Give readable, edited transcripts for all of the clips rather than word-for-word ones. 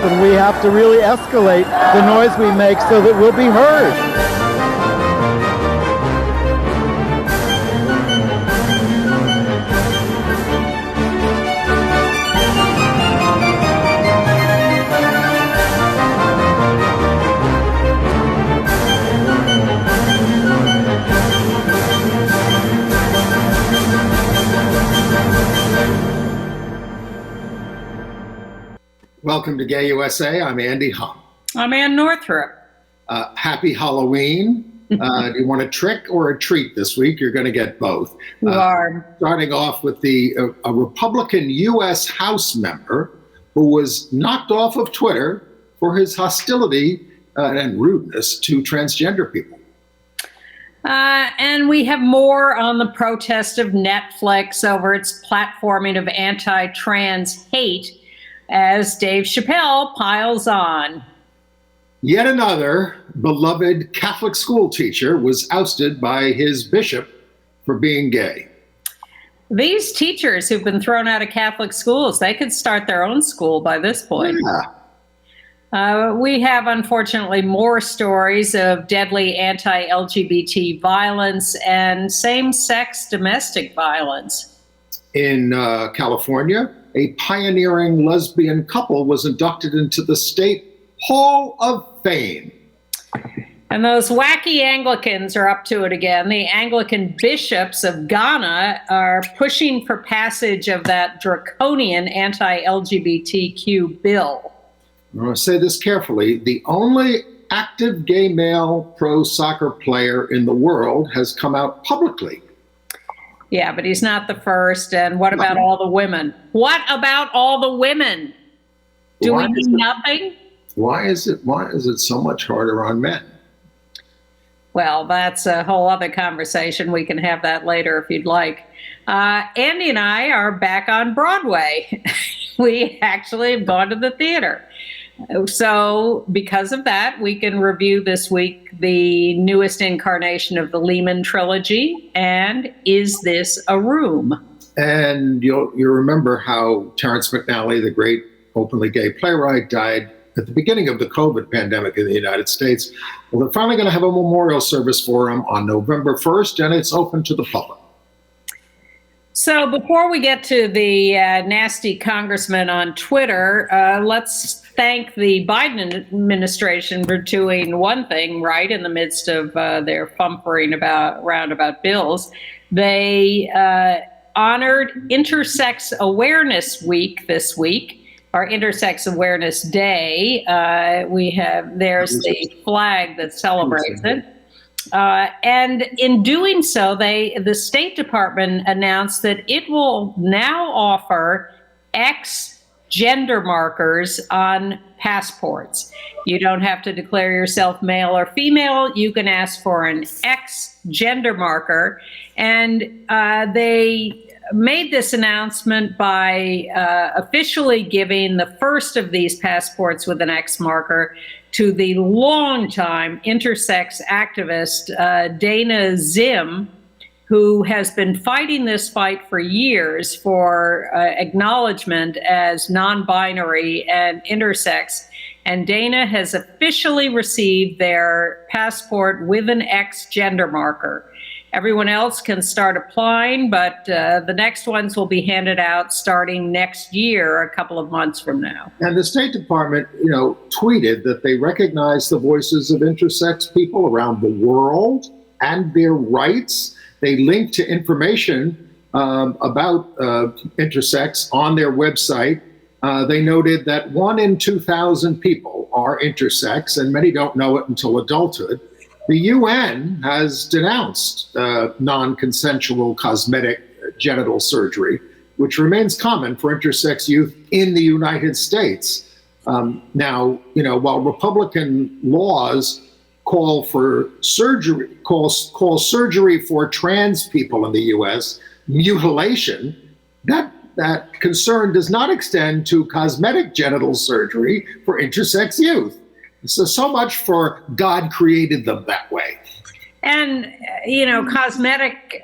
and we have to really escalate the noise we make so that we'll be heard. Welcome to Gay USA. I'm Andy Hum. I'm Ann Northrup. Happy Halloween. Do you want a trick or a treat this week? You're going to get both. You are. Starting off with a Republican U.S. House member who was knocked off of Twitter for his hostility and rudeness to transgender people. And we have more on the protest of Netflix over its platforming of anti-trans hate as Dave Chappelle piles on. Yet another beloved Catholic school teacher was ousted by his bishop for being gay. These teachers who've been thrown out of Catholic schools, they could start their own school by this point. Yeah. We have, unfortunately, more stories of deadly anti-LGBT violence and same-sex domestic violence. In California, a pioneering lesbian couple was inducted into the State Hall of Fame. And those wacky Anglicans are up to it again. The Anglican bishops of Ghana are pushing for passage of that draconian anti-LGBTQ bill. I'm going to say this carefully. The only active gay male pro soccer player in the world has come out publicly. Yeah, but he's not the first. And what about all the women? What about all the women? Do we do nothing? Why is it so much harder on men? Well, that's a whole other conversation. We can have that later if you'd like. Andy and I are back on Broadway. We actually have gone to the theater. So because of that, we can review this week the newest incarnation of the Lehman Trilogy and Is This a Room? And you'll remember how Terrence McNally, the great openly gay playwright, died at the beginning of the COVID pandemic in the United States. Well, they're finally going to have a memorial service for him on November 1st, and it's open to the public. So before we get to the nasty congressman on Twitter, let's thank the Biden administration for doing one thing right in the midst of their fumpering around about bills. They honored Intersex Awareness Week this week, or Intersex Awareness Day. There's the flag that celebrates it. And in doing so, the State Department announced that it will now offer X gender markers on passports. You don't have to declare yourself male or female. You can ask for an X gender marker. And they made this announcement by officially giving the first of these passports with an X marker to the longtime intersex activist Dana Zim, who has been fighting this fight for years for acknowledgement as non-binary and intersex. And Dana has officially received their passport with an X gender marker. Everyone else can start applying, but the next ones will be handed out starting next year, a couple of months from now. And the State Department, tweeted that they recognize the voices of intersex people around the world and their rights. They link to information about intersex on their website. They noted that 1 in 2,000 people are intersex, and many don't know it until adulthood. The UN has denounced non-consensual cosmetic genital surgery, which remains common for intersex youth in the United States. Now, while Republican laws call surgery for trans people in the U.S. mutilation, that concern does not extend to cosmetic genital surgery for intersex youth. So much for God created them that way. And, cosmetic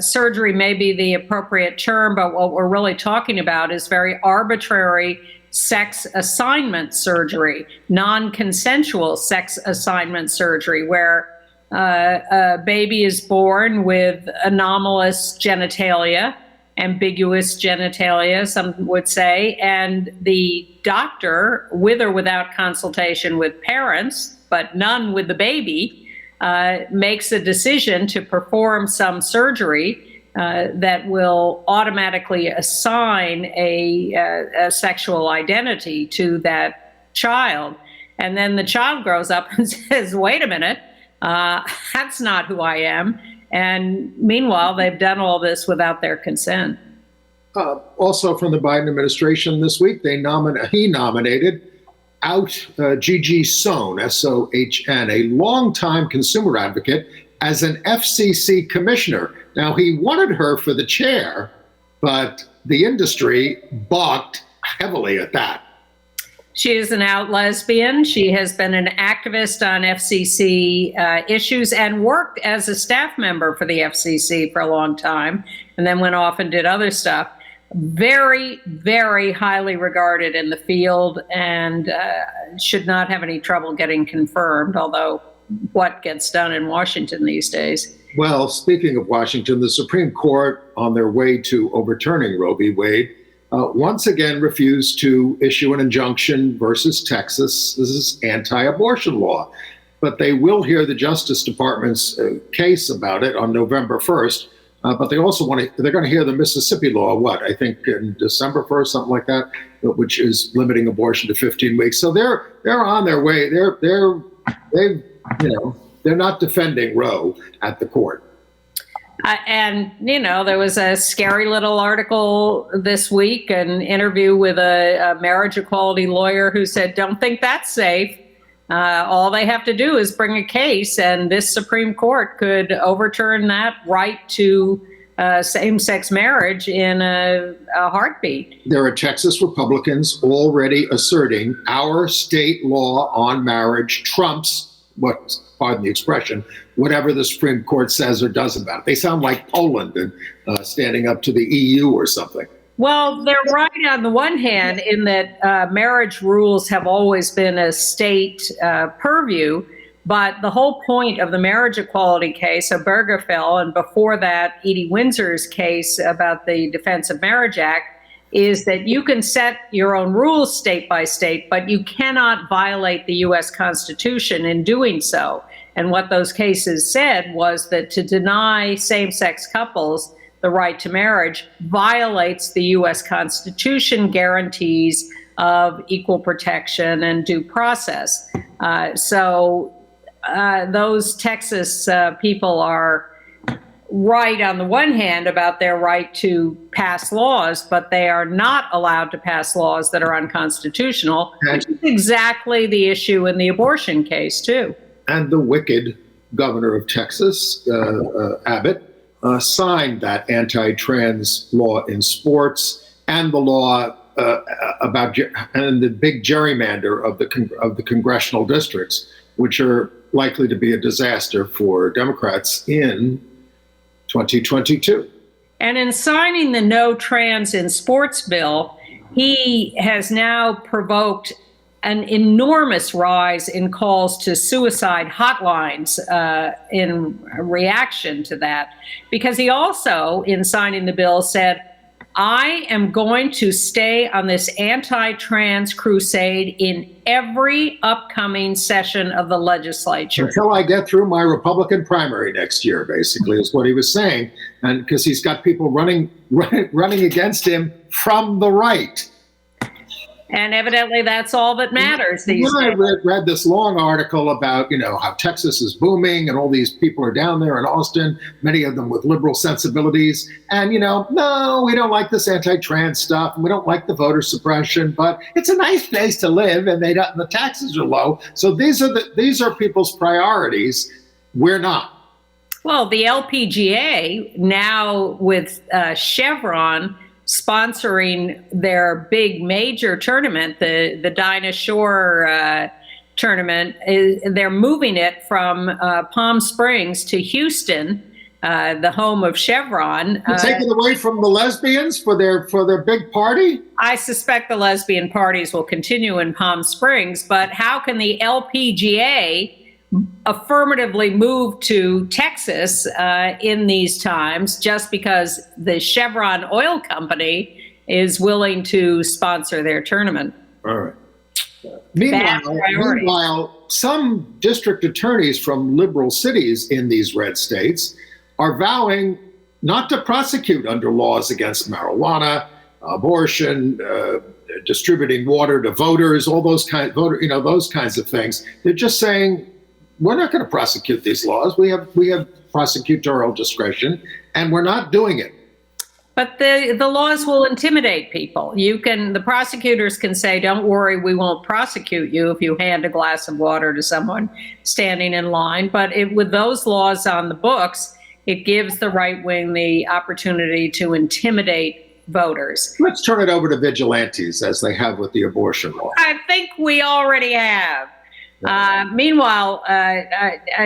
surgery may be the appropriate term, but what we're really talking about is very arbitrary sex assignment surgery, non-consensual sex assignment surgery, where a baby is born with anomalous genitalia, ambiguous genitalia, some would say, and the doctor, with or without consultation with parents, but none with the baby, makes a decision to perform some surgery that will automatically assign a sexual identity to that child. And then the child grows up and says, wait a minute, that's not who I am. And meanwhile, they've done all this without their consent. Also from the Biden administration this week, he nominated Gigi Sohn, S-O-H-N, a longtime consumer advocate, as an FCC commissioner. Now, he wanted her for the chair, but the industry balked heavily at that. She is an out lesbian. She has been an activist on FCC issues and worked as a staff member for the FCC for a long time, and then went off and did other stuff. Very, very highly regarded in the field, and should not have any trouble getting confirmed, although what gets done in Washington these days? Well, speaking of Washington, the Supreme Court, on their way to overturning Roe v. Wade, once again refused to issue an injunction versus Texas. This is anti-abortion law. But they will hear the Justice Department's case about it on November 1st. But they also they're going to hear the Mississippi law, I think in December 1st, something like that, which is limiting abortion to 15 weeks. So they're on their way. They're not defending Roe at the court. And, there was a scary little article this week, an interview with a marriage equality lawyer who said, don't think that's safe. All they have to do is bring a case, and this Supreme Court could overturn that right to same-sex marriage in a heartbeat. There are Texas Republicans already asserting our state law on marriage trumps, pardon the expression, whatever the Supreme Court says or does about it. They sound like Poland and standing up to the EU or something. Well, they're right on the one hand in that marriage rules have always been a state purview, but the whole point of the marriage equality case, Obergefell, and before that, Edie Windsor's case about the Defense of Marriage Act, is that you can set your own rules state by state, but you cannot violate the U.S. Constitution in doing so. And what those cases said was that to deny same-sex couples the right to marriage violates the U.S. Constitution guarantees of equal protection and due process. So those Texas people are right on the one hand about their right to pass laws, but they are not allowed to pass laws that are unconstitutional, which is exactly the issue in the abortion case, too. And the wicked governor of Texas, Abbott, signed that anti-trans law in sports and the law about and the big gerrymander of the congressional districts, which are likely to be a disaster for Democrats in 2022. And in signing the No Trans in Sports bill, he has now provoked an enormous rise in calls to suicide hotlines in reaction to that, because he also, in signing the bill, said, I am going to stay on this anti-trans crusade in every upcoming session of the legislature. Until I get through my Republican primary next year, basically, is what he was saying. And because he's got people running against him from the right. And evidently that's all that matters these days. I read this long article about, how Texas is booming and all these people are down there in Austin, many of them with liberal sensibilities. And, no, we don't like this anti-trans stuff and we don't like the voter suppression, but it's a nice place to live and the taxes are low. So these are people's priorities. We're not. Well, the LPGA now with Chevron sponsoring their big major tournament, the Dinah Shore tournament, they're moving it from Palm Springs to Houston, the home of Chevron. Take it away from the lesbians for their big party? I suspect the lesbian parties will continue in Palm Springs, but how can the LPGA affirmatively move to Texas in these times just because the Chevron oil company is willing to sponsor their tournament? All right. Meanwhile, some district attorneys from liberal cities in these red states are vowing not to prosecute under laws against marijuana, abortion, distributing water to voters, all those those kinds of things. They're just saying, we're not going to prosecute these laws. We have prosecutorial discretion, and we're not doing it. But the laws will intimidate people. The prosecutors can say, don't worry, we won't prosecute you if you hand a glass of water to someone standing in line. But with those laws on the books, it gives the right wing the opportunity to intimidate voters. Let's turn it over to vigilantes, as they have with the abortion law. I think we already have. Meanwhile,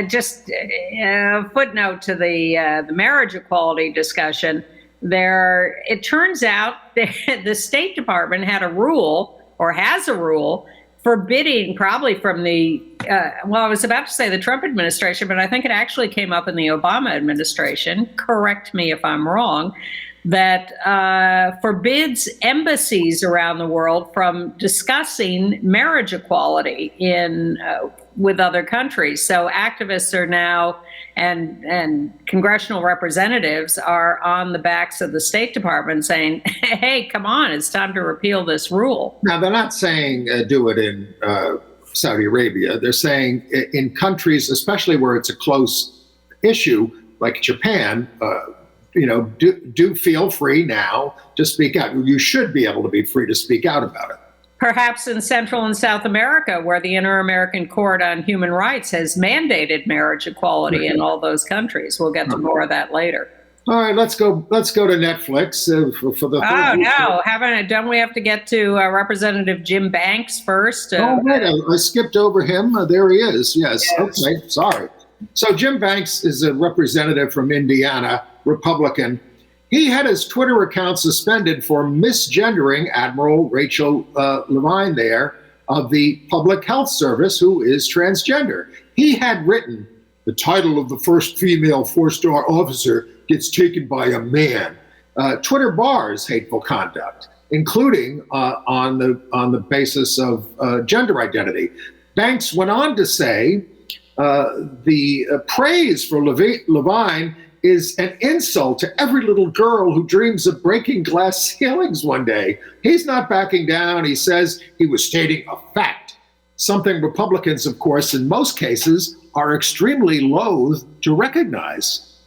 just a footnote to the marriage equality discussion. It turns out that the State Department had a rule, or has a rule, forbidding, probably from I was about to say the Trump administration, but I think it actually came up in the Obama administration, correct me if I'm wrong, that forbids embassies around the world from discussing marriage equality with other countries. So activists are now, and congressional representatives are on the backs of the State Department saying, hey, come on, it's time to repeal this rule. Now, they're not saying do it in Saudi Arabia. They're saying in countries, especially where it's a close issue, like Japan, do feel free now to speak out. You should be able to be free to speak out about it. Perhaps in Central and South America, where the Inter-American Court on Human Rights has mandated marriage equality in all those countries. We'll get to more of that later. All right, let's go to Netflix for the. Oh no! Don't we have to get to Representative Jim Banks first? Wait, I skipped over him. There he is. Yes. Okay. Sorry. So Jim Banks is a representative from Indiana, Republican. He had his Twitter account suspended for misgendering Admiral Rachel Levine there of the Public Health Service, who is transgender. He had written, the title of the first female four-star officer gets taken by a man. Twitter bars hateful conduct, including on the basis of gender identity. Banks went on to say the praise for Levine is an insult to every little girl who dreams of breaking glass ceilings one day. He's not backing down. He says he was stating a fact, something Republicans, of course, in most cases, are extremely loath to recognize.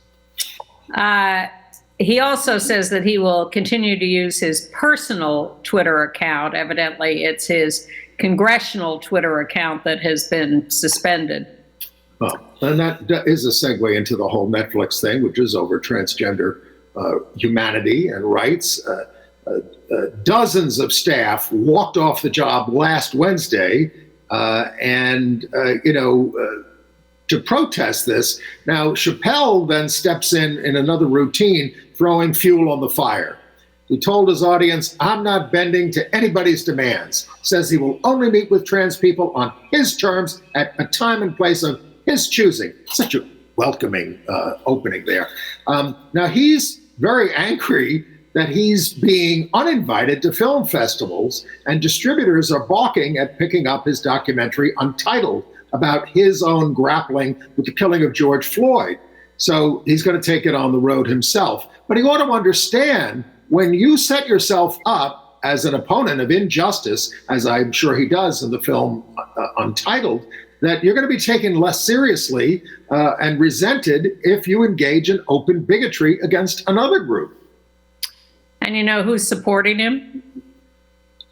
He also says that he will continue to use his personal Twitter account. Evidently, it's his congressional Twitter account that has been suspended. Well, and that is a segue into the whole Netflix thing, which is over transgender humanity and rights. Dozens of staff walked off the job last Wednesday, to protest this. Now, Chappelle then steps in another routine, throwing fuel on the fire. He told his audience, I'm not bending to anybody's demands. Says he will only meet with trans people on his terms at a time and place of his choosing. Such a welcoming opening there. Now, he's very angry that he's being uninvited to film festivals, and distributors are balking at picking up his documentary Untitled about his own grappling with the killing of George Floyd. So he's going to take it on the road himself. But he ought to understand, when you set yourself up as an opponent of injustice, as I'm sure he does in the film Untitled, that you're going to be taken less seriously and resented if you engage in open bigotry against another group. And you know who's supporting him?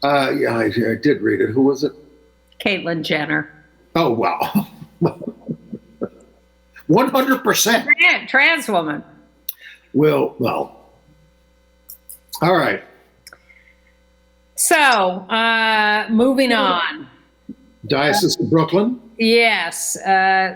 Yeah, I did read it. Who was it? Caitlyn Jenner. Oh, wow. 100%. Trans woman. Well, all right. So, moving on. Diocese of Brooklyn. Yes.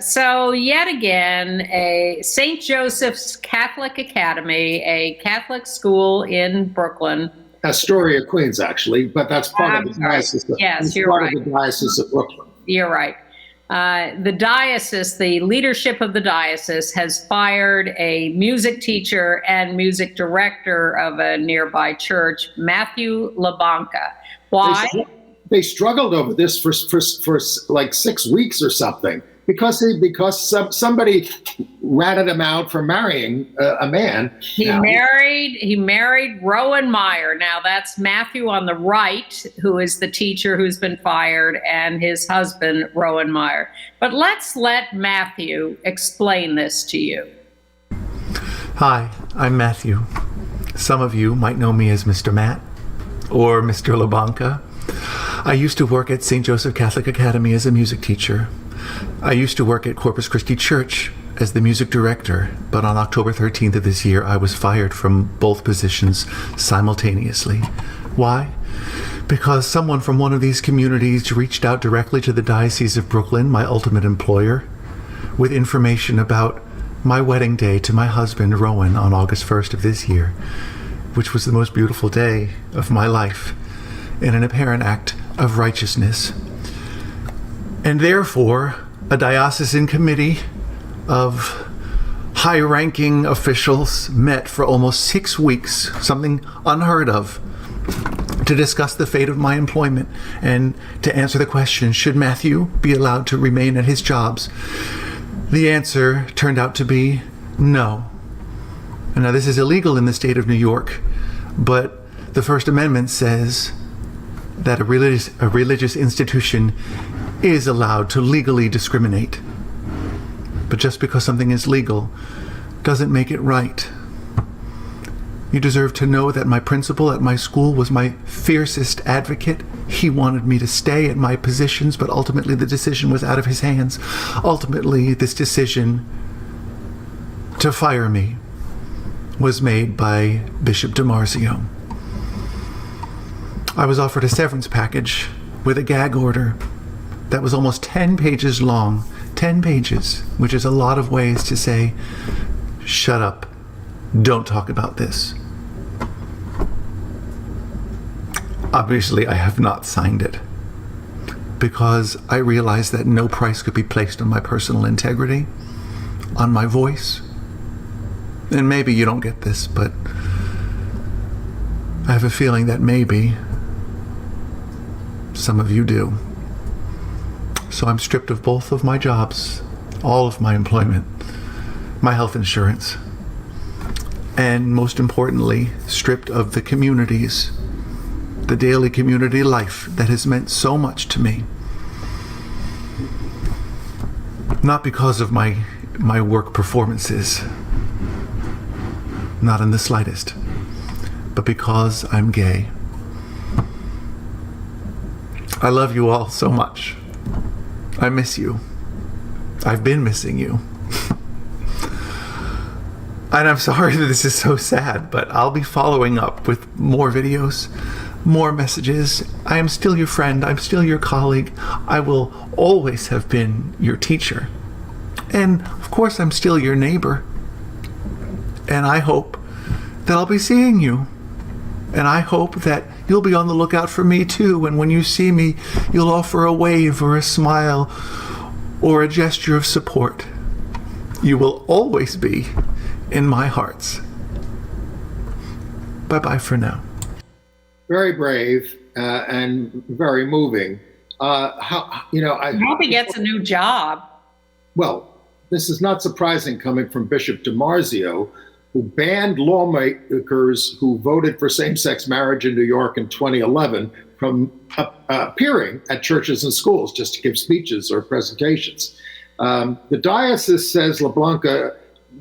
So yet again, a St. Joseph's Catholic Academy, a Catholic school in Brooklyn. Astoria, Queens, actually, but that's part of the diocese. Yes, you're right. Part of the Diocese of Brooklyn. You're right. The diocese, the leadership of the diocese, has fired a music teacher and music director of a nearby church, Matthew LaBanca. Why? They struggled over this for like 6 weeks or something because somebody ratted him out for marrying a man. He married Rowan Meyer. Now that's Matthew on the right, who is the teacher who's been fired, and his husband, Rowan Meyer. But let's let Matthew explain this to you. Hi, I'm Matthew. Some of you might know me as Mr. Matt or Mr. LaBanca. I used to work at St. Joseph Catholic Academy as a music teacher. I used to work at Corpus Christi Church as the music director, but on October 13th of this year, I was fired from both positions simultaneously. Why? Because someone from one of these communities reached out directly to the Diocese of Brooklyn, my ultimate employer, with information about my wedding day to my husband, Rowan, on August 1st of this year, which was the most beautiful day of my life, in an apparent act of righteousness. And therefore, a diocesan committee of high-ranking officials met for almost 6 weeks, something unheard of, to discuss the fate of my employment and to answer the question, should Matthew be allowed to remain at his jobs? The answer turned out to be no. And now, this is illegal in the state of New York, but the First Amendment says that a religious institution is allowed to legally discriminate. But just because something is legal doesn't make it right. You deserve to know that my principal at my school was my fiercest advocate. He wanted me to stay at my positions, but ultimately the decision was out of his hands. Ultimately, this decision to fire me was made by Bishop DiMarzio. I was offered a severance package with a gag order that was almost 10 pages long. 10 pages, which is a lot of ways to say, shut up, don't talk about this. Obviously, I have not signed it because I realized that no price could be placed on my personal integrity, on my voice. And maybe you don't get this, but I have a feeling that maybe some of you do. So I'm stripped of both of my jobs, all of my employment, my health insurance, and most importantly, stripped of the communities, the daily community life that has meant so much to me. Not because of my work performances, not in the slightest, but because I'm gay. I love you all so much. I miss you. I've been missing you. And I'm sorry that this is so sad, but I'll be following up with more videos, more messages. I am still your friend. I'm still your colleague. I will always have been your teacher. And of course, I'm still your neighbor. And I hope that I'll be seeing you. And I hope that you'll be on the lookout for me too. And when you see me, you'll offer a wave or a smile or a gesture of support. You will always be in my hearts. Bye-bye for now. Very brave and very moving. I hope he gets a new job. Well, this is not surprising coming from Bishop DiMarzio, who banned lawmakers who voted for same-sex marriage in New York in 2011 from appearing at churches and schools just to give speeches or presentations. The diocese says LaBanca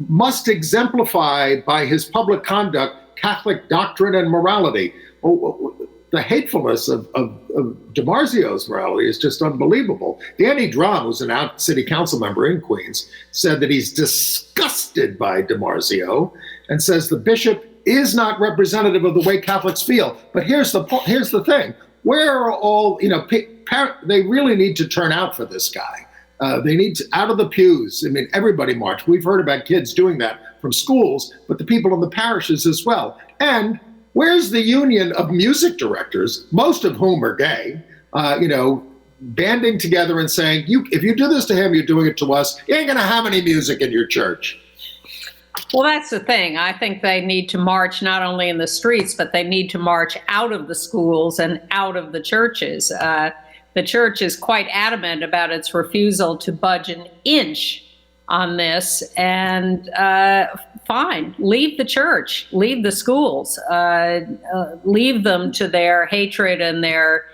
must exemplify by his public conduct Catholic doctrine and morality. The hatefulness of DiMarzio's morality is just unbelievable. Danny Drum, who's an out city council member in Queens, said that he's disgusted by DiMarzio and says the bishop is not representative of the way Catholics feel. But here's the thing. where are all, they really need to turn out for this guy. They need to, out of the pews. I mean, everybody march. We've heard about kids doing that from schools, but the people in the parishes as well. And where's the union of music directors, most of whom are gay, banding together and saying, if you do this to him, you're doing it to us. You ain't going to have any music in your church. Well, that's the thing. I think they need to march not only in the streets, but they need to march out of the schools and out of the churches. The church is quite adamant about its refusal to budge an inch on this. And fine, leave the church, leave the schools, leave them to their hatred and their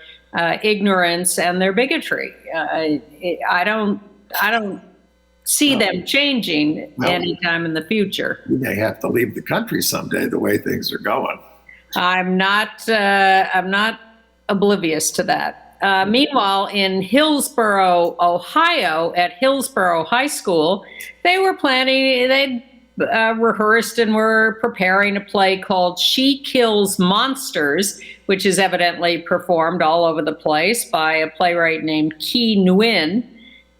ignorance and their bigotry. I don't see them changing anytime in the future. They have to leave the country someday, the way things are going. I'm not oblivious to that. Meanwhile, in Hillsboro, Ohio, at Hillsboro High School, they rehearsed and were preparing a play called She Kills Monsters, which is evidently performed all over the place by a playwright named Key Nguyen.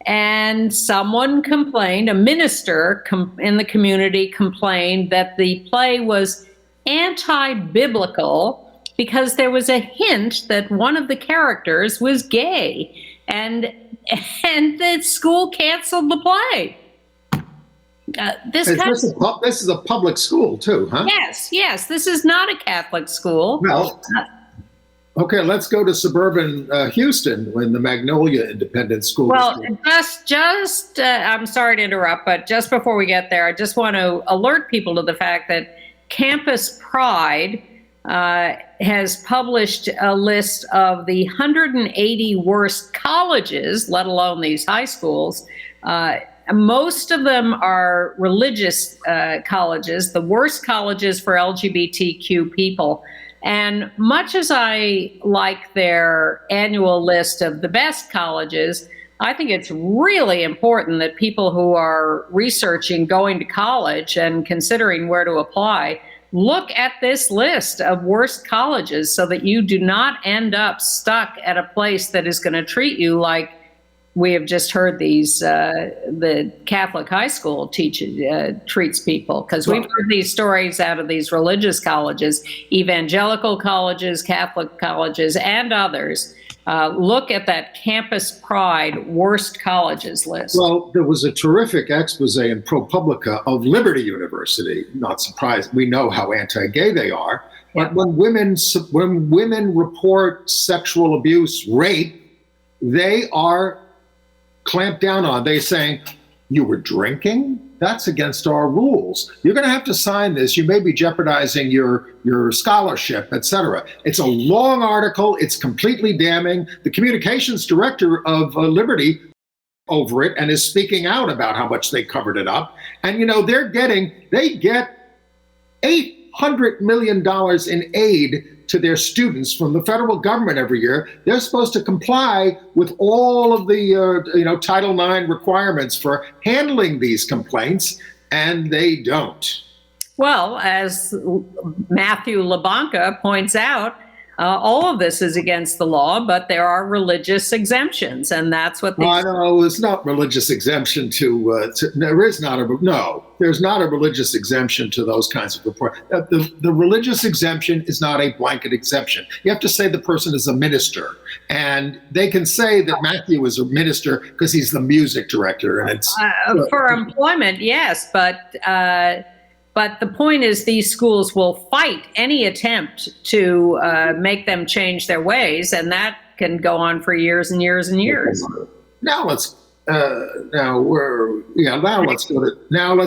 And someone complained, a minister in the community complained that the play was anti-biblical because there was a hint that one of the characters was gay, and the school canceled the play. This is a public school too, huh? Yes. This is not a Catholic school. Well, okay, let's go to suburban Houston in the Magnolia Independent School District. Just I'm sorry to interrupt, but just before we get there, I just want to alert people to the fact that Campus Pride has published a list of the 180 worst colleges, let alone these high schools. Most of them are religious colleges, the worst colleges for LGBTQ people. And much as I like their annual list of the best colleges, I think it's really important that people who are researching going to college and considering where to apply look at this list of worst colleges so that you do not end up stuck at a place that is going to treat you like we have just heard the Catholic high school treats people. Because we've heard these stories out of these religious colleges, evangelical colleges, Catholic colleges, and others. Look at that Campus Pride worst colleges list. Well, there was a terrific expose in ProPublica of Liberty University. Not surprised. We know how anti-gay they are. But when women report sexual abuse, rape, they are clamped down on. They're saying, you were drinking? That's against our rules. You're going to have to sign this. You may be jeopardizing your scholarship, etc. It's a long article. It's completely damning. The communications director of Liberty over it and is speaking out about how much they covered it up. And, they get $800 million in aid to their students from the federal government every year. They're supposed to comply with all of the Title IX requirements for handling these complaints, and they don't. Well, as Matthew LaBanca points out, all of this is against the law, but there are religious exemptions, and that's what. No, it's not religious exemption there's not a religious exemption to those kinds of reports. The religious exemption is not a blanket exemption. You have to say the person is a minister, and they can say that Matthew is a minister because he's the music director, and it's for employment, yes, But the point is these schools will fight any attempt to make them change their ways, and that can go on for years and years and years. Now let's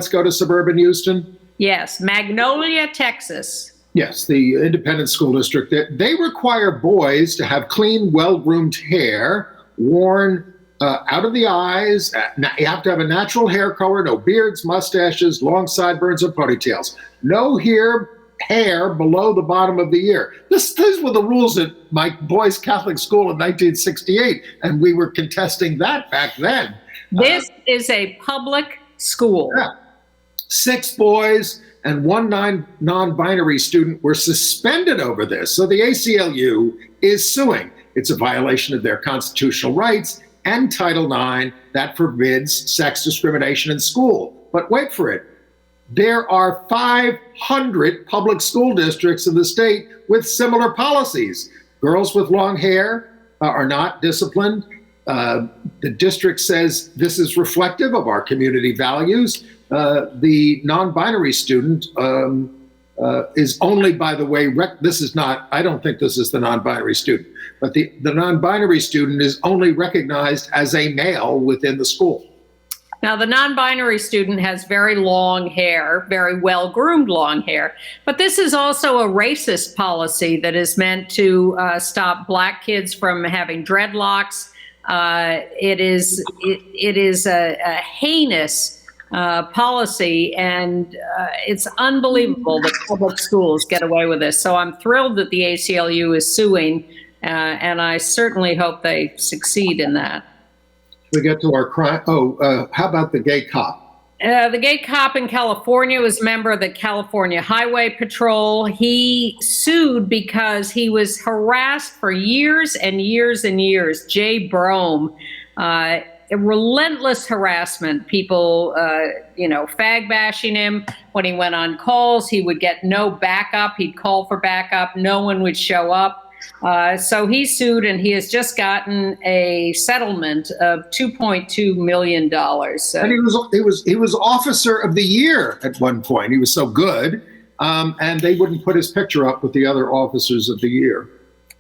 go to suburban Houston. Yes, Magnolia, Texas. Yes, the independent school district. They require boys to have clean, well-groomed hair, worn out of the eyes. You have to have a natural hair color, no beards, mustaches, long sideburns, or ponytails. No hair below the bottom of the ear. These were the rules at my boys' Catholic school in 1968, and we were contesting that back then. This is a public school. Yeah. 6 boys and 1 non-binary student were suspended over this. So the ACLU is suing. It's a violation of their constitutional rights and Title IX that forbids sex discrimination in school. But wait for it. There are 500 public school districts in the state with similar policies. Girls with long hair are not disciplined. The district says this is reflective of our community values. The non-binary student is only, by the way, this is not, I don't think this is the non-binary student, but the non-binary student is only recognized as a male within the school. Now, the non-binary student has very long hair, very well-groomed long hair, but this is also a racist policy that is meant to stop Black kids from having dreadlocks. It is a heinous policy, and it's unbelievable that public schools get away with this. So I'm thrilled that the ACLU is suing, and I certainly hope they succeed in that. We get to our crime. How about the gay cop? The gay cop in California was a member of the California Highway Patrol. He sued because he was harassed for years and years and years. Jay Brome, relentless harassment. People, fag bashing him. When he went on calls, he would get no backup. He'd call for backup. No one would show up. So he sued, and he has just gotten a settlement of $2.2 million. So. And he was Officer of the Year at one point. He was so good, and they wouldn't put his picture up with the other Officers of the Year.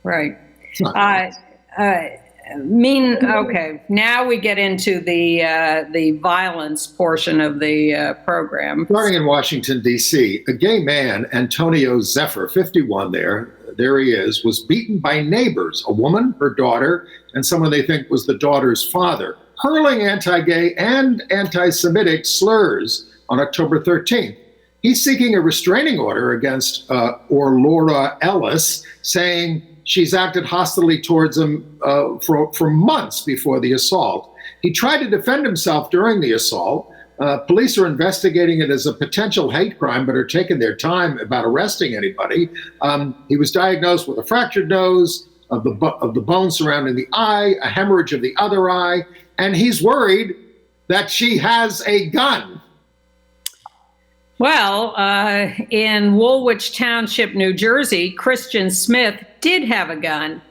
Right. Okay. Now we get into the violence portion of the program. Starting in Washington, D.C., a gay man, Antonio Zephyr, 51 there he is, was beaten by neighbors, a woman, her daughter, and someone they think was the daughter's father, hurling anti-gay and anti-Semitic slurs on October 13th. He's seeking a restraining order against Laura Ellis, saying she's acted hostilely towards him for months before the assault. He tried to defend himself during the assault. Police are investigating it as a potential hate crime, but are taking their time about arresting anybody. He was diagnosed with a fractured nose, of the bone surrounding the eye, a hemorrhage of the other eye, and he's worried that she has a gun. Well, in Woolwich Township, New Jersey, Christian Smith did have a gun.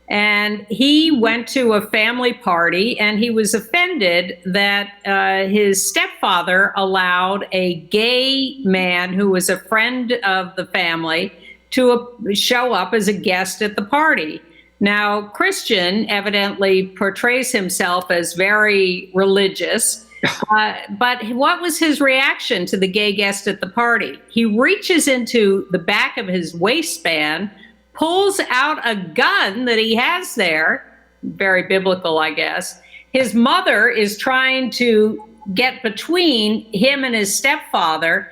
And he went to a family party, and he was offended that his stepfather allowed a gay man who was a friend of the family to show up as a guest at the party. Now, Christian evidently portrays himself as very religious, but what was his reaction to the gay guest at the party? He reaches into the back of his waistband, pulls out a gun that he has there, very biblical, I guess. His mother is trying to get between him and his stepfather,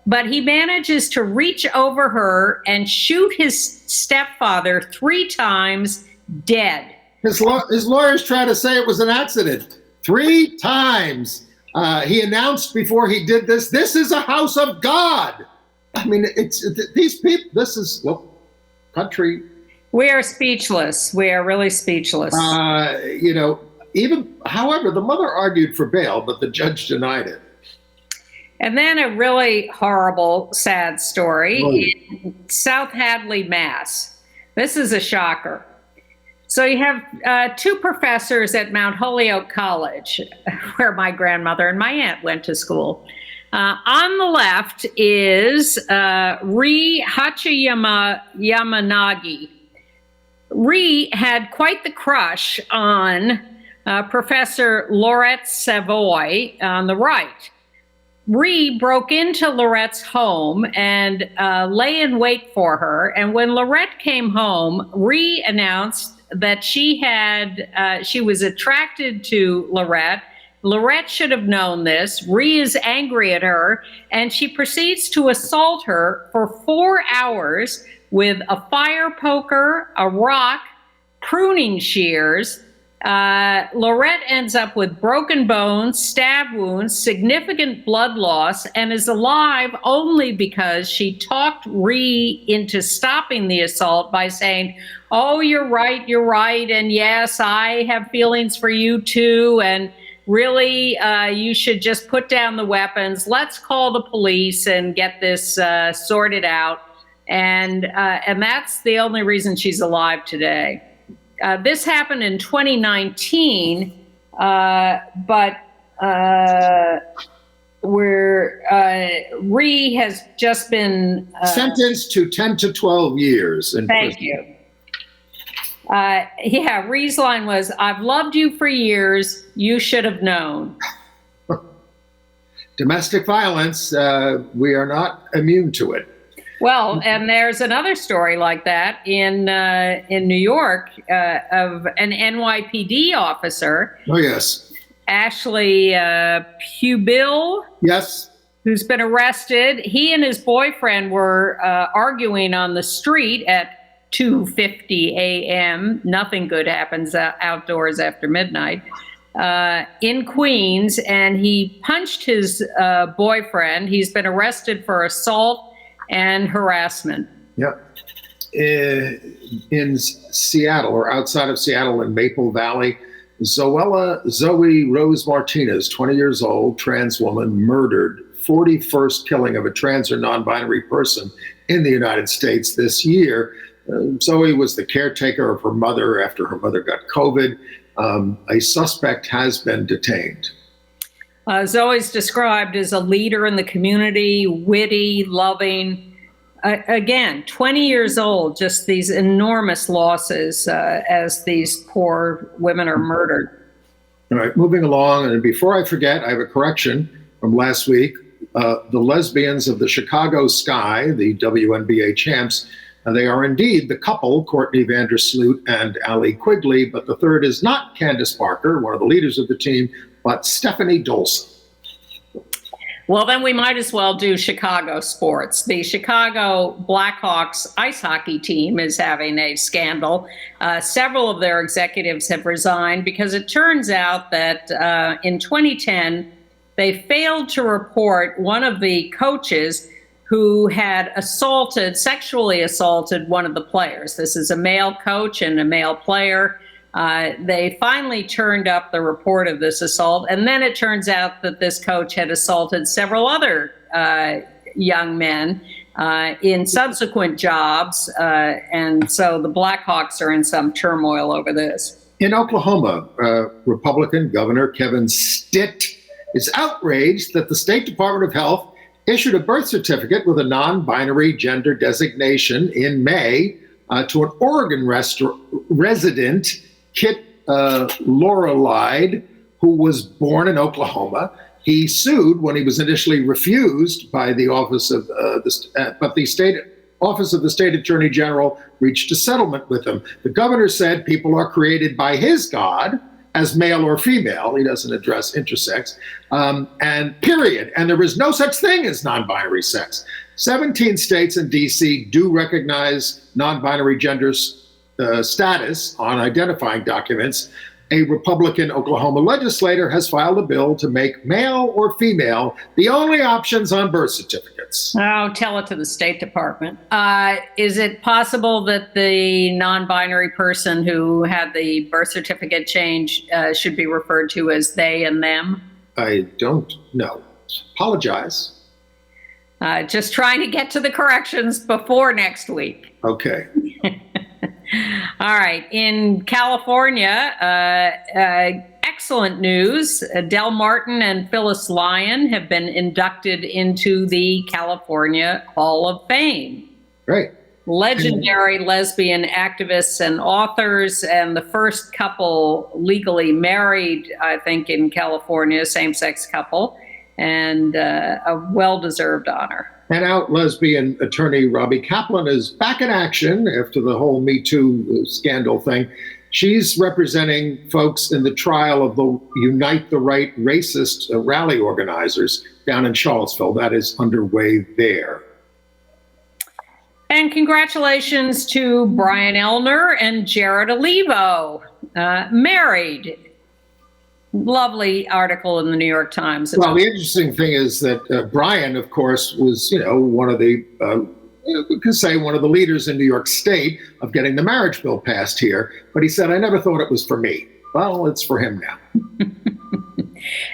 but he manages to reach over her and shoot his stepfather 3 times, dead. His lawyers try to say it was an accident. 3 times. He announced before he did this is a house of God. I mean, these people, this is, country. We are speechless. We are really speechless. However, the mother argued for bail, but the judge denied it. And then a really horrible, sad story in South Hadley, Mass. This is a shocker. So you have 2 professors at Mount Holyoke College, where my grandmother and my aunt went to school. On the left is Ri Hachiyamanagi. Ri had quite the crush on Professor Laurette Savoy on the right. Ri broke into Laurette's home and lay in wait for her. And when Laurette came home, Ri announced that she was attracted to Laurette. Laurette should have known this. Ri is angry at her, and she proceeds to assault her for 4 hours with a fire poker, a rock, pruning shears, Lorette ends up with broken bones, stab wounds, significant blood loss, and is alive only because she talked Ree into stopping the assault by saying, "Oh, you're right, and yes, I have feelings for you too, and really, you should just put down the weapons. Let's call the police and get this sorted out." And that's the only reason she's alive today. This happened in 2019, but Ree has just been sentenced to 10 to 12 years in prison. Thank you. Ree's line was, "I've loved you for years. You should have known." Domestic violence, we are not immune to it. Well, and there's another story like that in New York of an NYPD officer. Oh, yes. Ashley Pubil. Yes. Who's been arrested. He and his boyfriend were arguing on the street at 2:50 a.m. Nothing good happens outdoors after midnight in Queens, and he punched his boyfriend. He's been arrested for assault and harassment. Yep. In Seattle, or outside of Seattle in Maple Valley, Zoe Rose Martinez, 20 years old, trans woman, murdered, 41st killing of a trans or non-binary person in the United States this year. Zoe was the caretaker of her mother after her mother got COVID. A suspect has been detained. Zoe's described as a leader in the community, witty, loving. Again, 20 years old, just these enormous losses as these poor women are murdered. All right, moving along. And before I forget, I have a correction from last week. The lesbians of the Chicago Sky, the WNBA champs, they are indeed the couple, Courtney Vandersloot and Allie Quigley, but the third is not Candace Parker, one of the leaders of the team, but Stephanie Dolson. Well, then we might as well do Chicago sports. The Chicago Blackhawks ice hockey team is having a scandal. Several of their executives have resigned because it turns out that in 2010, they failed to report one of the coaches who had sexually assaulted one of the players. This is a male coach and a male player. They finally turned up the report of this assault, and then it turns out that this coach had assaulted several other young men in subsequent jobs, and so the Blackhawks are in some turmoil over this. In Oklahoma, Republican Governor Kevin Stitt is outraged that the State Department of Health issued a birth certificate with a non-binary gender designation in May to an Oregon resident, Kit Laurelide, who was born in Oklahoma. He sued when he was initially refused by the office of but the state office of the state attorney general reached a settlement with him. The governor said people are created by his God as male or female. He doesn't address intersex, and period. And there is no such thing as non-binary sex. 17 states and DC do recognize non-binary genders status on identifying documents. A Republican Oklahoma legislator has filed a bill to make male or female the only options on birth certificates. Oh, tell it to the State Department. Is it possible that the non-binary person who had the birth certificate change should be referred to as they and them? I don't know. Apologize. Just trying to get to the corrections before next week. Okay. All right. In California, excellent news. Del Martin and Phyllis Lyon have been inducted into the California Hall of Fame. Great. Legendary lesbian activists and authors, and the first couple legally married, I think, in California, same-sex couple, and a well-deserved honor. And out lesbian attorney Robbie Kaplan is back in action after the whole Me Too scandal thing. She's representing folks in the trial of the Unite the Right racist rally organizers down in Charlottesville. That is underway there. And congratulations to Brian Elner and Jared Olivo. married. Lovely article in the New York Times. Well, the interesting thing is that Brian, of course, was, one of the, we could say one of the leaders in New York State of getting the marriage bill passed here. But he said, I never thought it was for me. Well, it's for him now.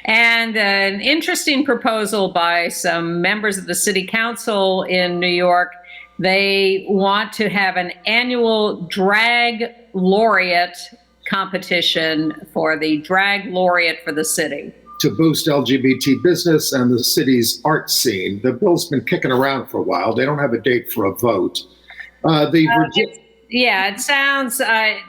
And an interesting proposal by some members of the city council in New York. They want to have an annual drag laureate competition for the drag laureate for the city. To boost LGBT business and the city's art scene. The bill's been kicking around for a while. They don't have a date for a vote. It sounds, I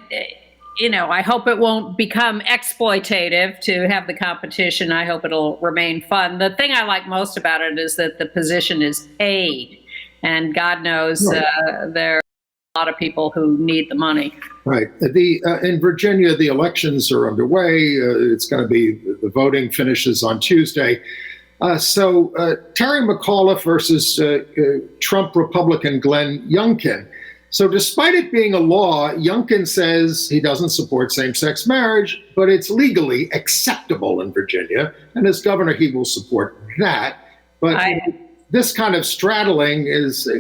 hope it won't become exploitative to have the competition. I hope it'll remain fun. The thing I like most about it is that the position is paid. And God knows there are a lot of people who need the money. Right. In Virginia, the elections are underway. It's going to be, the voting finishes on Tuesday. So Terry McAuliffe versus Trump Republican Glenn Youngkin. So despite it being a law, Youngkin says he doesn't support same-sex marriage, but it's legally acceptable in Virginia. And as governor, he will support that. But this kind of straddling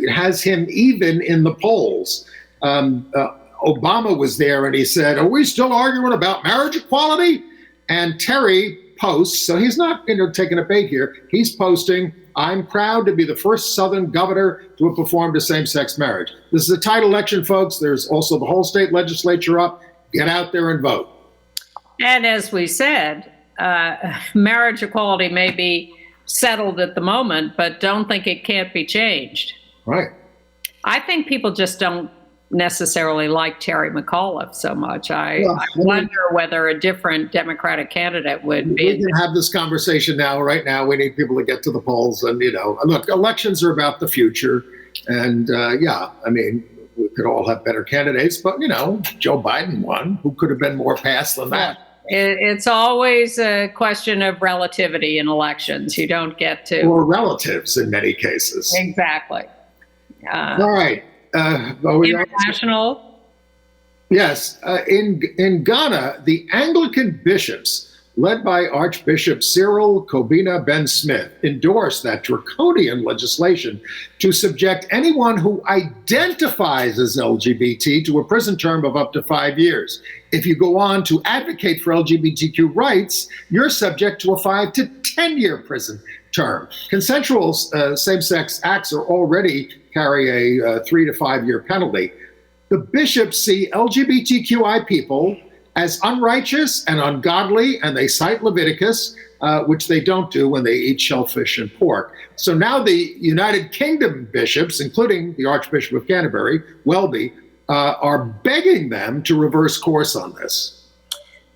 has him even in the polls. Obama was there and he said, are we still arguing about marriage equality? And Terry posts, so he's not taking a bait here, he's posting, I'm proud to be the first Southern governor to have performed a same-sex marriage. This is a tight election, folks. There's also the whole state legislature up. Get out there and vote. And as we said, marriage equality may be settled at the moment, but don't think it can't be changed. Right. I think people just don't necessarily like Terry McAuliffe so much. I wonder whether a different Democratic candidate would be. We can have this conversation now. Right now, we need people to get to the polls. And, look, elections are about the future. And, we could all have better candidates. But, Joe Biden won. Who could have been more past than that? It's always a question of relativity in elections. You don't get to. Or relatives in many cases. Exactly. All right. International. Yes. In Ghana, the Anglican bishops, led by Archbishop Cyril Kobina Ben Smith, endorsed that draconian legislation to subject anyone who identifies as LGBT to a prison term of up to 5 years. If you go on to advocate for LGBTQ rights, you're subject to a 5 to 10-year prison term. Consensual same-sex acts are already carry a 3 to 5 year penalty. The bishops see LGBTQI people as unrighteous and ungodly, and they cite Leviticus, which they don't do when they eat shellfish and pork. So now the United Kingdom bishops, including the Archbishop of Canterbury, Welby, are begging them to reverse course on this.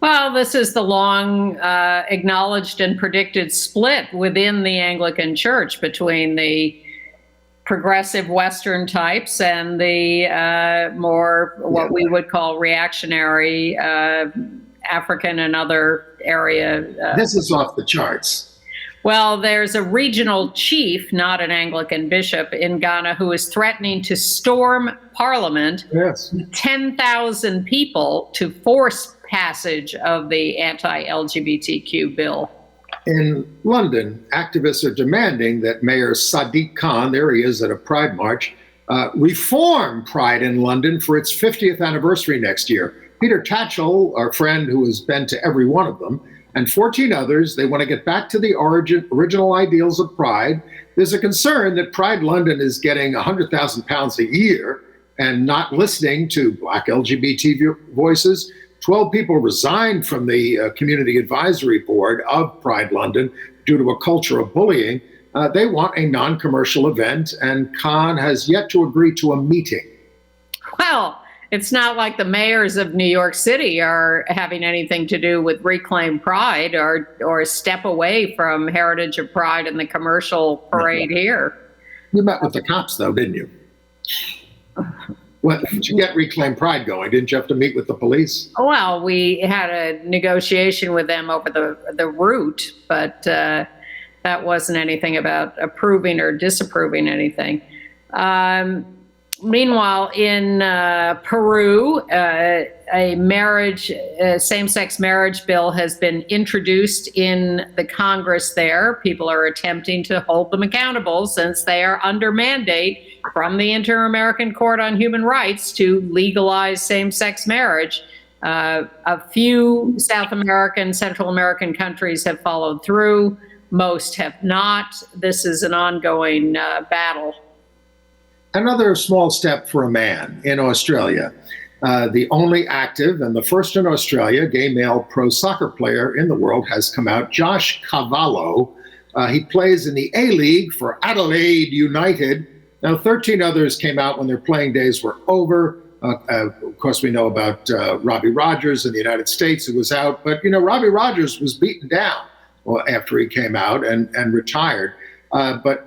Well, this is the long acknowledged and predicted split within the Anglican Church between the progressive Western types and the more what we would call reactionary African and other area. This is off the charts. Well, there's a regional chief, not an Anglican bishop, in Ghana who is threatening to storm Parliament with 10,000 people to force passage of the anti-LGBTQ bill. In London, activists are demanding that Mayor Sadiq Khan, there he is at a Pride March, reform Pride in London for its 50th anniversary next year. Peter Tatchell, our friend who has been to every one of them, and 14 others, they want to get back to the original ideals of Pride. There's a concern that Pride London is getting £100,000 a year and not listening to Black LGBT voices. 12 people resigned from the Community Advisory Board of Pride London due to a culture of bullying. They want a non-commercial event, and Khan has yet to agree to a meeting. Well, it's not like the mayors of New York City are having anything to do with Reclaim Pride or step away from Heritage of Pride and the commercial parade here. You met with the cops, though, didn't you? Well, to get Reclaim Pride going, didn't you have to meet with the police? Well, we had a negotiation with them over the route, but that wasn't anything about approving or disapproving anything. Meanwhile, in Peru, same-sex marriage bill has been introduced in the Congress there. People are attempting to hold them accountable since they are under mandate from the Inter-American Court on Human Rights to legalize same-sex marriage. A few South American, Central American countries have followed through. Most have not. This is an ongoing battle. Another small step for a man in Australia. The only active and the first in Australia gay male pro soccer player in the world has come out, Josh Cavallo. He plays in the A-League for Adelaide United. Now, 13 others came out when their playing days were over. Of course, we know about Robbie Rogers in the United States who was out. But, Robbie Rogers was beaten down after he came out and retired. But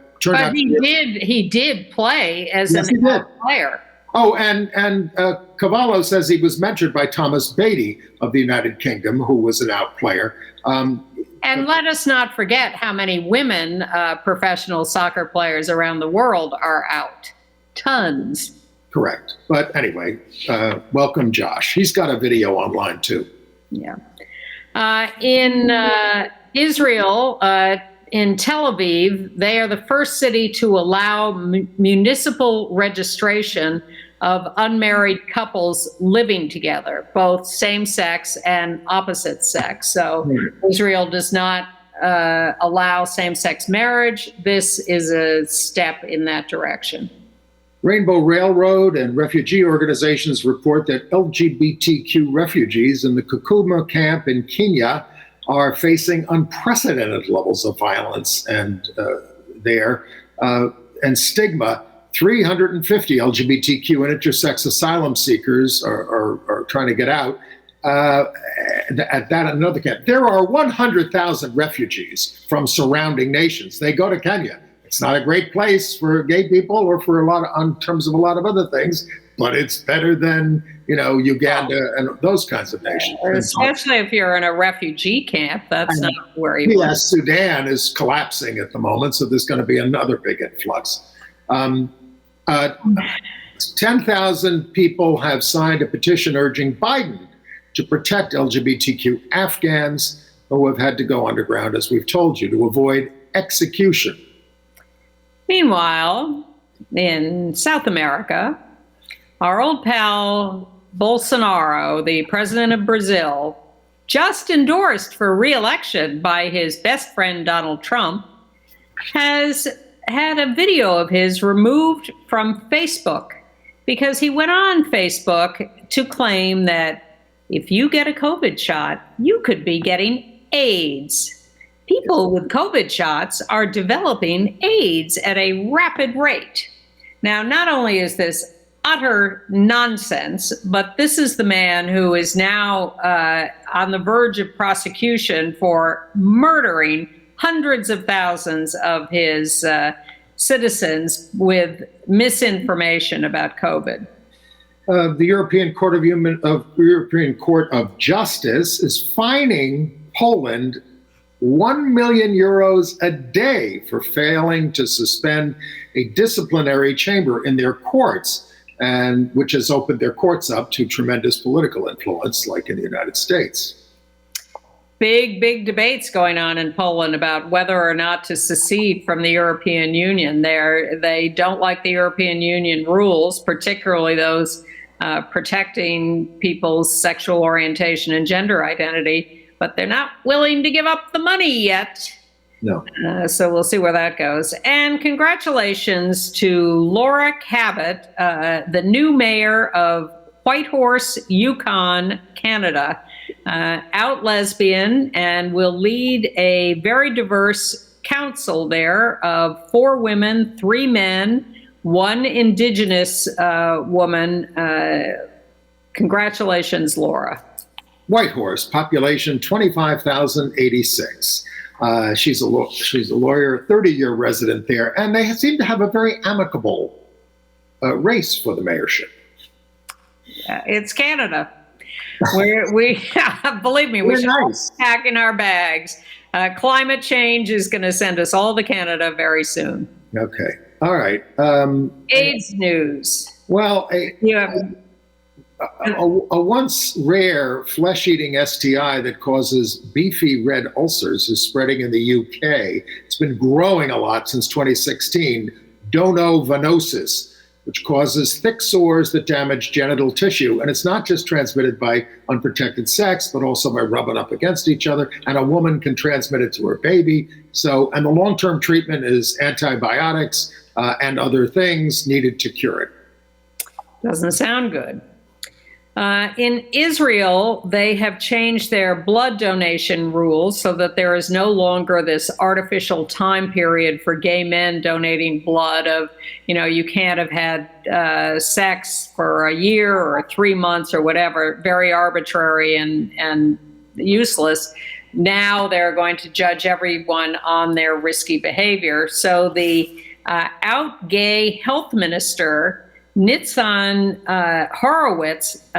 he did play as an player. Oh, and Cavallo says he was mentored by Thomas Beattie of the United Kingdom, who was an out player. And let us not forget how many women professional soccer players around the world are out. Tons. Correct. But anyway, welcome, Josh. He's got a video online, too. Yeah. In Israel, in Tel Aviv, they are the first city to allow municipal registration of unmarried couples living together, both same-sex and opposite sex. So Israel does not allow same-sex marriage. This is a step in that direction. Rainbow Railroad and refugee organizations report that LGBTQ refugees in the Kakuma camp in Kenya are facing unprecedented levels of violence and stigma. 350 LGBTQ and intersex asylum seekers are trying to get out at another camp. There are 100,000 refugees from surrounding nations. They go to Kenya. It's not a great place for gay people or for in terms of a lot of other things, but it's better than, Uganda and those kinds of nations. Especially if you're in a refugee camp, that's not where you want. Yes, Sudan is collapsing at the moment, so there's going to be another big influx. 10,000 people have signed a petition urging Biden to protect LGBTQ Afghans who have had to go underground, as we've told you, to avoid execution. Meanwhile, in South America, our old pal Bolsonaro, the president of Brazil, just endorsed for re-election by his best friend Donald Trump, has had a video of his removed from Facebook because he went on Facebook to claim that if you get a COVID shot, you could be getting AIDS. People with COVID shots are developing AIDS at a rapid rate. Now, not only is this utter nonsense, but this is the man who is now on the verge of prosecution for murdering hundreds of thousands of his citizens with misinformation about COVID. The European Court of Justice is fining Poland 1 million euros a day for failing to suspend a disciplinary chamber in their courts, and which has opened their courts up to tremendous political influence, like in the United States. Big debates going on in Poland about whether or not to secede from the European Union. They don't like the European Union rules, particularly those protecting people's sexual orientation and gender identity, but they're not willing to give up the money yet. No. So we'll see where that goes. And congratulations to Laura Cabot, the new mayor of Whitehorse, Yukon, Canada. Out lesbian, and will lead a very diverse council there of 4 women, 3 men, 1 Indigenous woman. Congratulations, Laura. Whitehorse, population 25,086. She's a lawyer, 30-year resident there, and they seem to have a very amicable race for the mayorship. It's Canada. We believe me, we should nice. Pack in our bags. Climate change is going to send us all to Canada very soon. Okay. All right. AIDS news. Well, Yeah. a once rare flesh-eating STI that causes beefy red ulcers is spreading in the UK. It's been growing a lot since 2016. Donovanosis, which causes thick sores that damage genital tissue. And it's not just transmitted by unprotected sex, but also by rubbing up against each other. And a woman can transmit it to her baby. So, and the long-term treatment is antibiotics and other things needed to cure it. Doesn't sound good. In Israel, they have changed their blood donation rules so that there is no longer this artificial time period for gay men donating blood of, you can't have had sex for a year or 3 months or whatever, very arbitrary and useless. Now they're going to judge everyone on their risky behavior. So the out gay health minister, Nitzan Horowitz,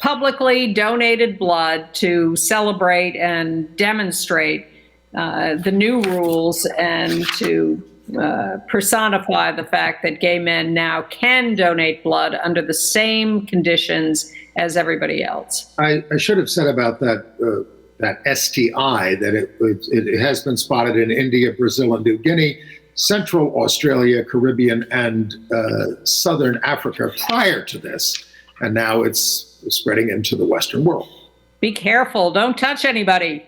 publicly donated blood to celebrate and demonstrate the new rules and to personify the fact that gay men now can donate blood under the same conditions as everybody else. I should have said about that that STI that it has been spotted in India, Brazil, and New Guinea, Central Australia, Caribbean, and Southern Africa prior to this. And now it's spreading into the Western world. Be careful. Don't touch anybody.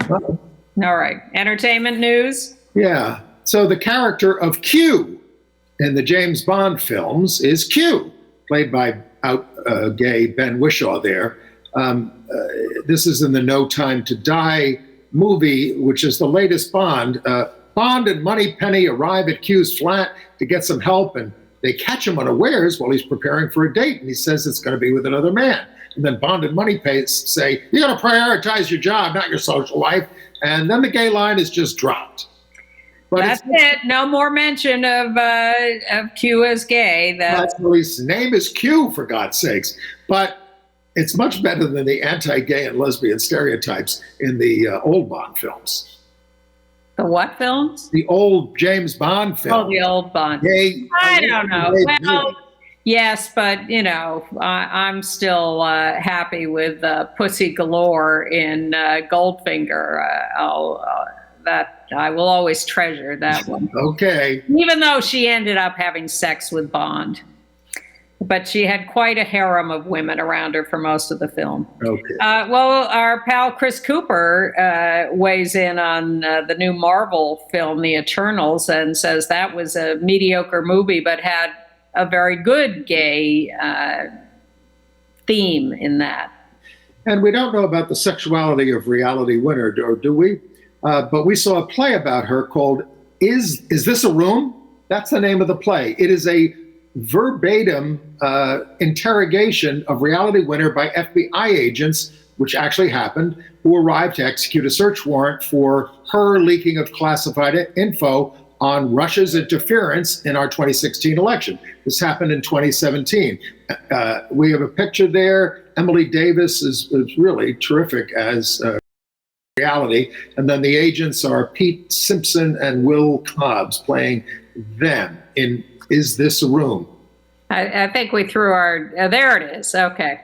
All right. Entertainment news? Yeah. So the character of Q in the James Bond films is Q, played by gay Ben Whishaw there. This is in the No Time to Die movie, which is the latest Bond. Bond and Moneypenny arrive at Q's flat to get some help, and they catch him unawares while he's preparing for a date, and he says it's going to be with another man. And then Bond and Moneypenny say, you got to prioritize your job, not your social life. And then the gay line is just dropped. But that's it. No more mention of Q as gay. Well, his name is Q, for God's sakes. But it's much better than the anti-gay and lesbian stereotypes in the old Bond films. The what films? The old James Bond film. Oh, the old Bond. I don't know. Well, yes, but I'm still happy with Pussy Galore in Goldfinger. I will always treasure that one. Okay. Even though she ended up having sex with Bond. But she had quite a harem of women around her for most of the film. Okay. Well, our pal Chris Cooper weighs in on the new Marvel film, The Eternals, and says that was a mediocre movie, but had a very good gay theme in that. And we don't know about the sexuality of Reality Winner, or do we? But we saw a play about her called Is This a Room? That's the name of the play. It is a verbatim interrogation of Reality Winner by FBI agents, which actually happened, who arrived to execute a search warrant for her leaking of classified info on Russia's interference in our 2016 election. This happened in 2017. We have a picture there. Emily Davis is really terrific as Reality. And then the agents are Pete Simpson and Will Cobbs playing them in Is This a Room? I think we threw our, there it is. Okay.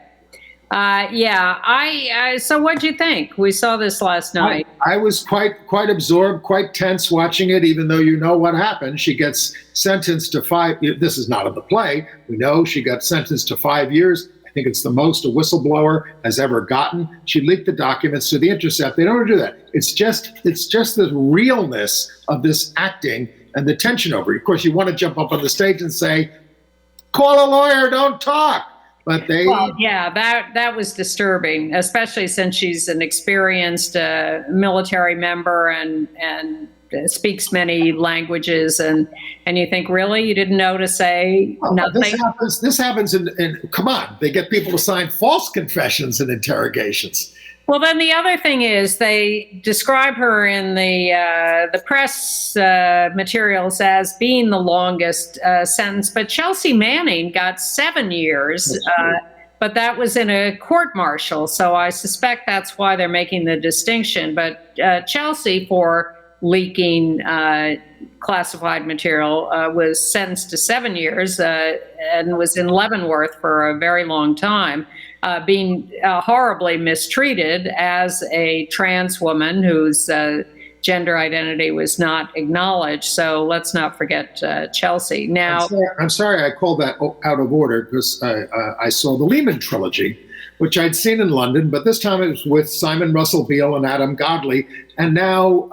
Yeah, so what'd you think? We saw this last night. I was quite absorbed, quite tense watching it, even though you know what happened. She gets sentenced to 5, this is not in the play. We know she got sentenced to 5 years. I think it's the most a whistleblower has ever gotten. She leaked the documents to The Intercept. They don't do that. It's just the realness of this acting and the tension over it. Of course, you want to jump up on the stage and say, call a lawyer, don't talk. But they... Well, yeah, that was disturbing, especially since she's an experienced military member and speaks many languages. And you think, really? You didn't know to say nothing? This happens in, come on, they get people to sign false confessions in interrogations. Well, then the other thing is they describe her in the press materials as being the longest sentence, but Chelsea Manning got 7 years, but that was in a court-martial, so I suspect that's why they're making the distinction. But Chelsea, for leaking classified material, was sentenced to 7 years and was in Leavenworth for a very long time, being horribly mistreated as a trans woman whose gender identity was not acknowledged. So let's not forget Chelsea. Now, I'm sorry I called that out of order because I saw the Lehman Trilogy, which I'd seen in London, but this time it was with Simon Russell Beale and Adam Godley. And now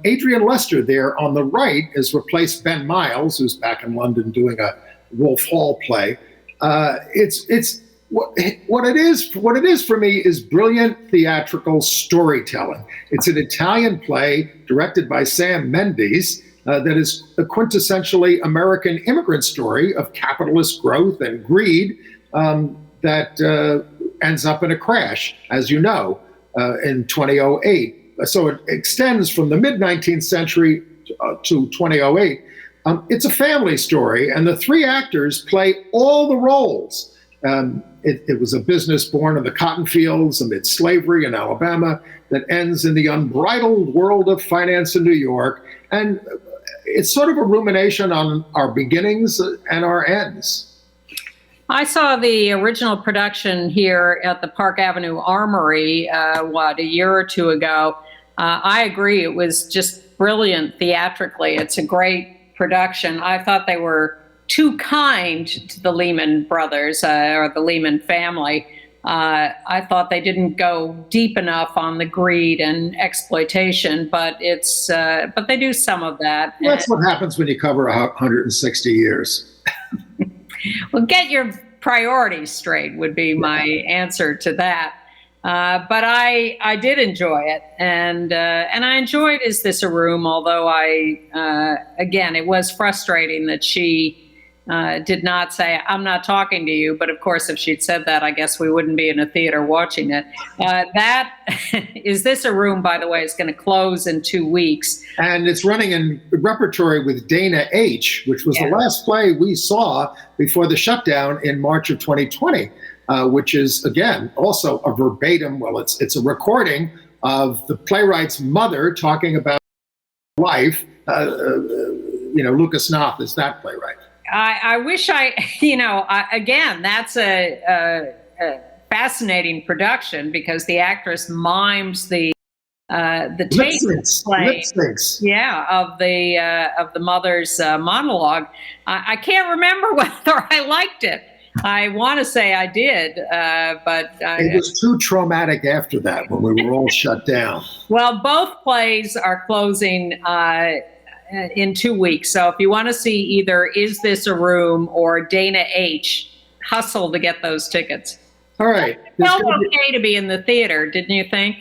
Adrian Lester there on the right has replaced Ben Miles, who's back in London doing a Wolf Hall play. It's what it is for me is brilliant theatrical storytelling. It's an Italian play directed by Sam Mendes that is a quintessentially American immigrant story of capitalist growth and greed that ends up in a crash, as you know, in 2008. So it extends from the mid-19th century to 2008. It's a family story, and the three actors play all the roles. It was a business born in the cotton fields amid slavery in Alabama that ends in the unbridled world of finance in New York. And it's sort of a rumination on our beginnings and our ends. I saw the original production here at the Park Avenue Armory, a year or two ago. I agree, it was just brilliant theatrically. It's a great production. I thought they were too kind to the Lehman brothers or the Lehman family. I thought they didn't go deep enough on the greed and exploitation, but they do some of that. Well, that's what happens when you cover 160 years. Well, get your priorities straight would be my answer to that. But I did enjoy it, and I enjoyed Is This a Room? Although again, it was frustrating that she did not say, I'm not talking to you. But of course, if she'd said that, I guess we wouldn't be in a theater watching it. That Is This a Room, by the way, is going to close in 2 weeks. And it's running in repertory with Dana H., which was the last play we saw before the shutdown in March of 2020, which is, again, also a verbatim, it's a recording of the playwright's mother talking about life. Lucas Knopf is that playwright. I wish again, that's a fascinating production because the actress mimes the tape play, of the mother's monologue. I can't remember whether I liked it. I want to say I did, but it was too traumatic after that when we were all shut down. Well, both plays are closing in 2 weeks. So if you want to see either Is This a Room or Dana H., hustle to get those tickets. All right. It felt okay to be in the theater, didn't you think?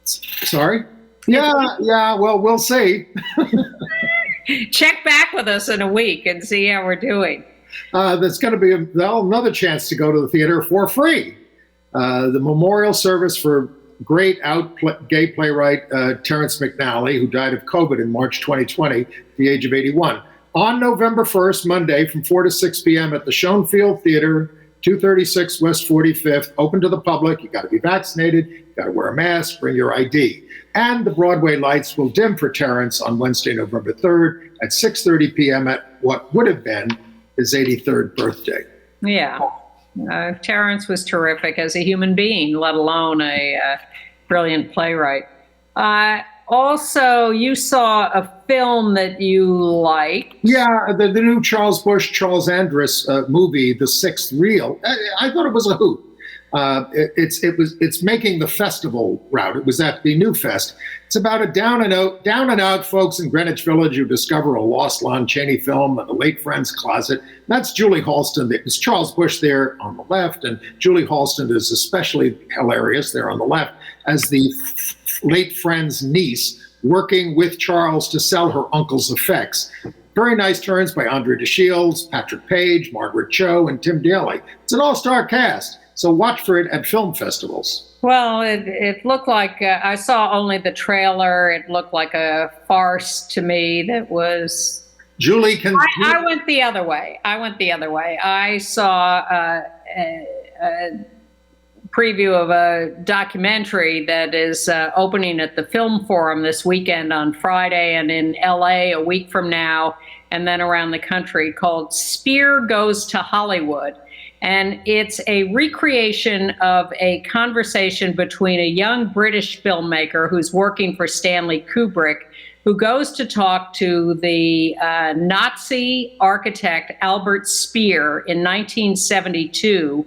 Sorry? Yeah, well, we'll see. Check back with us in a week and see how we're doing. There's going to be another chance to go to the theater for free. The memorial service for great gay playwright Terrence McNally, who died of COVID in March 2020 at the age of 81. On November 1st, Monday, from 4 to 6 p.m. at the Schoenfield Theater, 236 West 45th, open to the public. You got to be vaccinated, you got to wear a mask, bring your ID. And the Broadway lights will dim for Terrence on Wednesday, November 3rd at 6:30 p.m. at what would have been his 83rd birthday. Yeah. Terrence was terrific as a human being, let alone a brilliant playwright. Also, you saw a film that you liked. Yeah, the new Charles Bush, Charles Andrus movie, The Sixth Reel. I thought it was a hoot. It's making the festival route. It was at the New Fest. It's about a down and out folks in Greenwich Village who discover a lost Lon Chaney film in a late friend's closet. That's Julie Halston. It's Charles Bush there on the left, and Julie Halston is especially hilarious there on the left as the late friend's niece working with Charles to sell her uncle's effects. Very nice turns by Andre DeShields, Patrick Page, Margaret Cho, and Tim Daly. It's an all-star cast, so watch for it at film festivals. Well, it looked like, I saw only the trailer. It looked like a farce to me that was... Julie I went the other way. I saw preview of a documentary that is opening at the Film Forum this weekend on Friday, and in LA a week from now, and then around the country, called Spear Goes to Hollywood. And it's a recreation of a conversation between a young British filmmaker who's working for Stanley Kubrick, who goes to talk to the Nazi architect Albert Speer in 1972,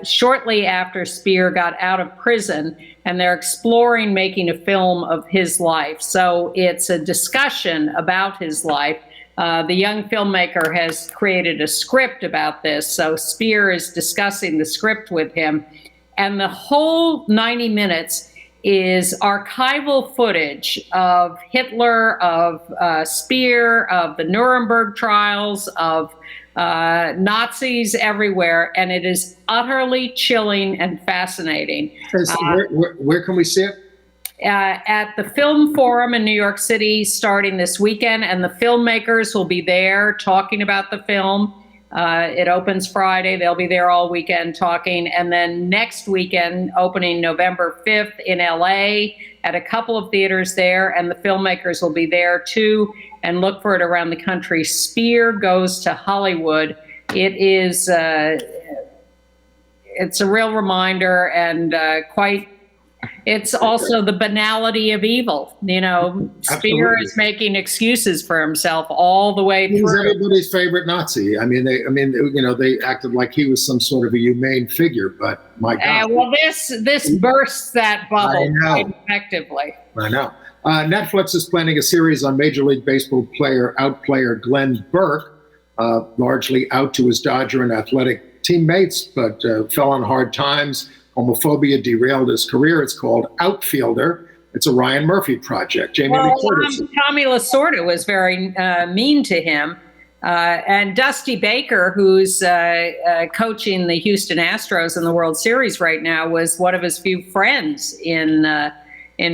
shortly after Speer got out of prison, and they're exploring making a film of his life. So it's a discussion about his life. The young filmmaker has created a script about this, so Speer is discussing the script with him. And the whole 90 minutes is archival footage of Hitler, of Speer, of the Nuremberg trials, of Nazis everywhere, and it is utterly chilling and fascinating. Where can we see it? At the Film Forum in New York City starting this weekend, and the filmmakers will be there talking about the film. It opens Friday. They'll be there all weekend talking. And then next weekend, opening November 5th in LA at a couple of theaters there, and the filmmakers will be there too. And look for it around the country. Spear Goes to Hollywood. It is, it's a real reminder, and it's also the banality of evil. You know, Speer is making excuses for himself all the way through. He was everybody's favorite Nazi. They acted like he was some sort of a humane figure, but my God. Well, this bursts that bubble quite effectively. I know. Netflix is planning a series on Major League Baseball outplayer Glenn Burke, largely out to his Dodger and Athletic teammates, but fell on hard times. Homophobia derailed his career. It's called Outfielder. It's a Ryan Murphy project. Tommy Lasorda was very mean to him. And Dusty Baker, who's coaching the Houston Astros in the World Series right now, was one of his few friends in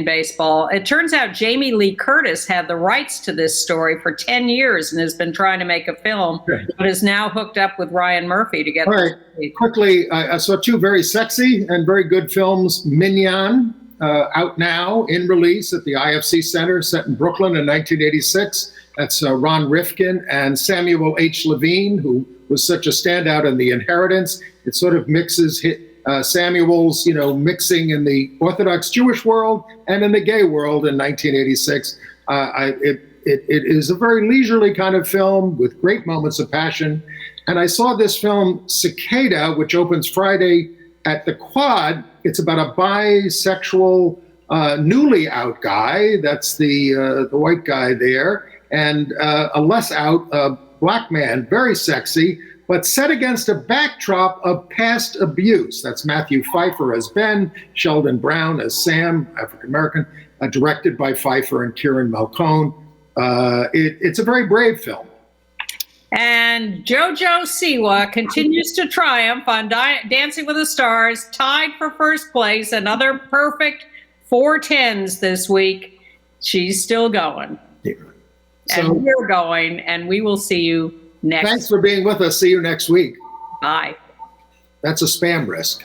baseball. It turns out Jamie Lee Curtis had the rights to this story for 10 years and has been trying to make a film, but is now hooked up with Ryan Murphy to get. All right, quickly, I saw two very sexy and very good films. Mignon, out now in release at the IFC Center, set in Brooklyn in 1986. That's Ron Rifkin and Samuel H. Levine, who was such a standout in The Inheritance. It sort of mixes Samuel's, mixing in the Orthodox Jewish world and in the gay world in 1986. It is a very leisurely kind of film with great moments of passion. And I saw this film, Cicada, which opens Friday at the Quad. It's about a bisexual, newly out guy. That's the white guy there. And a less out black man, very sexy, but set against a backdrop of past abuse. That's Matthew Pfeiffer as Ben, Sheldon Brown as Sam, African-American, directed by Pfeiffer and Kieran Malcone. It's a very brave film. And JoJo Siwa continues to triumph on Dancing with the Stars, tied for first place, another perfect 410s this week. She's still going. Yeah. And we're going, and we will see you next. Thanks for being with us. See you next week. Bye. That's a spam risk.